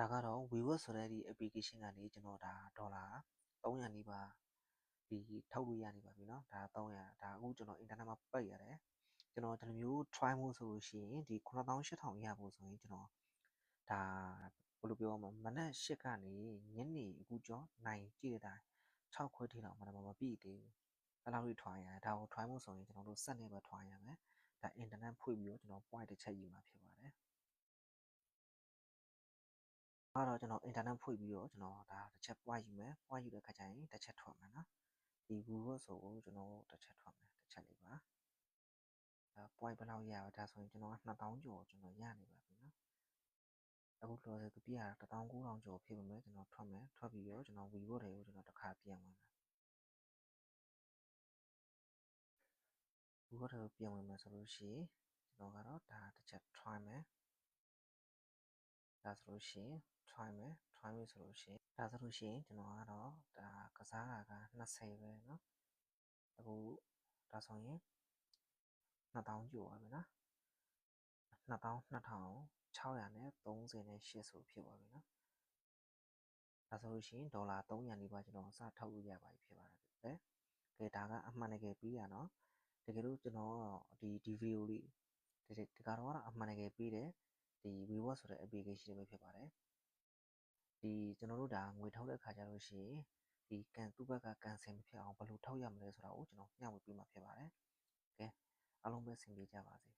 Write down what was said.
ဒါကတော့ WeWork ဆိုတဲ့ဒီ application ကနေကျွန်တော်ဒါဒေါ်လာ300နီးပါးဒီထုတ်လို့ရနေပါပြီเนาะဒါ300ဒါအခုကျွန်တော် internet မှာပိတ်ရတယ်ကျွန်တော်ဒီလိုမျိုး try ဖို့ဆိုလို့ရှိရင်ဒီ9800ရဖို့ဆိုရင်ကျွန်တော်ဒါဘယ်လိုပြောမလဲမနက်8ကနေညနေအခုကျော်9ကြည့်တဲ့အတိုင်း6ခွဲထိလောက်မှတော့မပြည့်သေးဘူးအဲ့လောက်ထိ try ရတယ်ဒါကို try ဖို့ဆိုရင်ကျွန်တော်တို့စက်နဲ့ပဲ try ရမယ်ဒါ internet ဖွင့်ပြီးတော့ကျွန်တော် point တစ်ချက်ယူမှာဖြစ်ပါတယ်အဲ့တော့ကျွန်တော် internet ဖွင့်ပြီးတော့ကျွန်တော်ဒါတစ်ချက် point ယူမယ် point ယူတဲ့ခါကျရင်တစ်ချက်ထွက်မယ်နော်ဒီ Google ဆိုကိုကျွန်တော်တစ်ချက်ထွက်မယ်တစ်ချက်လေးပါဒါ point ဘယ်လောက်ရပါဒါဆိုရင်ကျွန်တော်2000ကျော်ကျွန်တော်ရနေပါပြီနော်အခုလောဆယ်သူပြရတာ19000ကျော်ဖြစ်ပါမယ်ကျွန်တော်ထွက်မယ်ထွက်ပြီးတော့ကျွန်တော် Vivo တွေကိုကျွန်တော်တစ်ခါပြန်ဝင်မယ် Vivo တွေကိုပြန်ဝင်မယ်ဆိုလို့ရှိရင်ကျွန်တော်ကတော့ဒါတစ်ချက် try မယ်ဒါဆိုလို့ရှိရင် try မယ် try မယ်ဆိုလို့ရှိရင်ဒါဆိုလို့ရှိရင်ကျွန်တော်ကတော့ဒါကစားတာက20ပဲเนาะအခုဒါဆိုရင်2000ကျော်ပါမယ်နော်22,630နဲ့8ဆိုဖြစ်ပါပြီနော်ဒါဆိုလို့ရှိရင်ဒေါ်လာ300နီးပါးကျွန်တော်စထုတ်လို့ရပါပြီဖြစ်ပါတယ်ကဲဒါကအမှန်တကယ်ပြီးတာနော်တကယ်လို့ကျွန်တော်ဒီဗီဒီယိုလေးဒီကတော့အမှန်တကယ်ပြီးတယ်ဒီ WeWork ဆိုတဲ့ application ပဲဖြစ်ပါတယ်ဒီကျွန်တော်တို့ဒါငွေထုတ်တဲ့ခါကျလို့ရှိရင်ဒီသူ့ဘက်ကကန်ဆယ်မဖြစ်အောင်ဘယ်လိုထုတ်ရမလဲဆိုတာကိုကျွန်တော်မျှဝေပေးမှာဖြစ်ပါတယ်ကဲအားလုံးပဲဆင်ပြေကြပါစေ